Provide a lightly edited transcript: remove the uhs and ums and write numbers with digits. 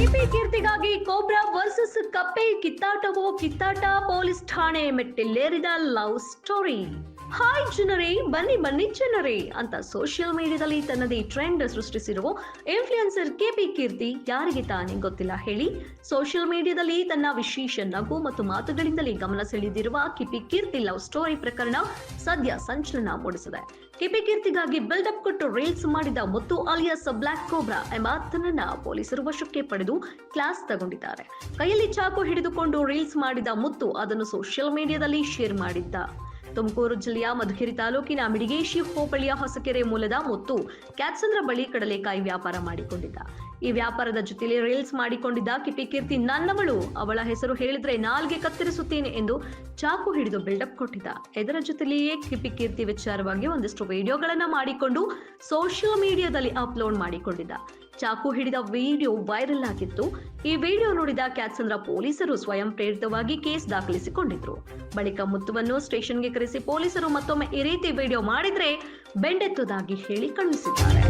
ಕಿಪಿ ಕೀರ್ತಿಗಾಗಿ cobra versus ಕಪ್ಪೆ ಕಿತ್ತಾಟವೋ ಕಿತ್ತಾಟ, police ಠಾಣೆ ಮೆಟ್ಟಿಲೇರಿದ love story. Hi ಜನರೇ, ಬನ್ನಿ ಬನ್ನಿ ಜನರೇ ಅಂತ ಸೋಷಿಯಲ್ ಮೀಡಿಯಾದಲ್ಲಿ ತನ್ನದೇ ಟ್ರೆಂಡ್ ಸೃಷ್ಟಿಸಿರುವ ಇನ್ಫ್ಲುಯೆನ್ಸರ್ ಕೆಪಿ ಕೀರ್ತಿ ಯಾರಿಗೆ ತಾನೇ ಗೊತ್ತಿಲ್ಲ ಹೇಳಿ. ಸೋಷಿಯಲ್ ಮೀಡಿಯಾದಲ್ಲಿ ತನ್ನ ವಿಶೇಷ ನಗು ಮತ್ತು ಮಾತುಗಳಿಂದಲೇ ಗಮನ ಸೆಳೆದಿರುವ ಕಿಪಿ ಕೀರ್ತಿ ಲವ್ ಸ್ಟೋರಿ ಪ್ರಕರಣ ಸದ್ಯ ಸಂಚಲನ ಮೂಡಿಸಿದೆ. ಕಿಪಿ ಕೀರ್ತಿಗಾಗಿ ಬಿಲ್ಡಪ್ ಕೊಟ್ಟು ರೀಲ್ಸ್ ಮಾಡಿದ ಮುತ್ತು ಅಲಿಯಾಸ್ ಬ್ಲಾಕ್ ಕೋಬ್ರಾ ಎಂಬ ಆತನನ್ನ ಪೊಲೀಸರು ವಶಕ್ಕೆ ಪಡೆದು ಕ್ಲಾಸ್ ತಗೊಂಡಿದ್ದಾರೆ. ಕೈಯಲ್ಲಿ ಚಾಕು ಹಿಡಿದುಕೊಂಡು ರೀಲ್ಸ್ ಮಾಡಿದ ಮುತ್ತು ಅದನ್ನು ಸೋಷಿಯಲ್ ಮೀಡಿಯಾದಲ್ಲಿ ಶೇರ್ ಮಾಡಿದ್ದ. ತುಮಕೂರು ಜಿಲ್ಲೆಯ ಮಧುಗಿರಿ ತಾಲೂಕಿನ ಮಿಡಿಗೇಶಿ ಹೋಬಳಿಯ ಹೊಸಕೆರೆ ಮೂಲದ ಮುತ್ತು ಕ್ಯಾತ್ಸಂದ್ರ ಬಳಿ ಕಡಲೆಕಾಯಿ ವ್ಯಾಪಾರ ಮಾಡಿಕೊಂಡಿದ್ದ. ಈ ವ್ಯಾಪಾರದ ಜೊತೆಲಿ ರೀಲ್ಸ್ ಮಾಡಿಕೊಂಡಿದ್ದ ಕಿಪಿ ಕೀರ್ತಿ ನನ್ನವಳು, ಅವಳ ಹೆಸರು ಹೇಳಿದ್ರೆ ನಾಲ್ಗೆ ಕತ್ತರಿಸುತ್ತೇನೆ ಎಂದು ಚಾಕು ಹಿಡಿದು ಬಿಲ್ಡಪ್ ಕೊಟ್ಟಿದ್ದ. ಇದರ ಜೊತೆಲೆಯೇ ಕಿಪಿ ಕೀರ್ತಿ ವಿಚಾರವಾಗಿ ಒಂದಿಷ್ಟು ವಿಡಿಯೋಗಳನ್ನ ಮಾಡಿಕೊಂಡು ಸೋಷಿಯಲ್ ಮೀಡಿಯಾದಲ್ಲಿ ಅಪ್ಲೋಡ್ ಮಾಡಿಕೊಂಡಿದ್ದ. ಚಾಕು ಹಿಡಿದ ವಿಡಿಯೋ ವೈರಲ್ ಆಗಿತ್ತು. ಈ ವಿಡಿಯೋ ನೋಡಿದ ಕ್ಯಾತ್ಸಂದ್ರ ಪೊಲೀಸರು ಸ್ವಯಂ ಪ್ರೇರಿತವಾಗಿ ಕೇಸ್ ದಾಖಲಿಸಿಕೊಂಡಿದ್ರು. ಬಳಿಕ ಮುತ್ತುವನ್ನು ಸ್ಟೇಷನ್ಗೆ ಕರೆಸಿ ಪೊಲೀಸರು ಮತ್ತೊಮ್ಮೆ ಈ ರೀತಿ ವಿಡಿಯೋ ಮಾಡಿದ್ರೆ ಬೆಂಡೆತ್ತುದಾಗಿ ಹೇಳಿ ಕಳುಹಿಸಿದ್ದಾರೆ.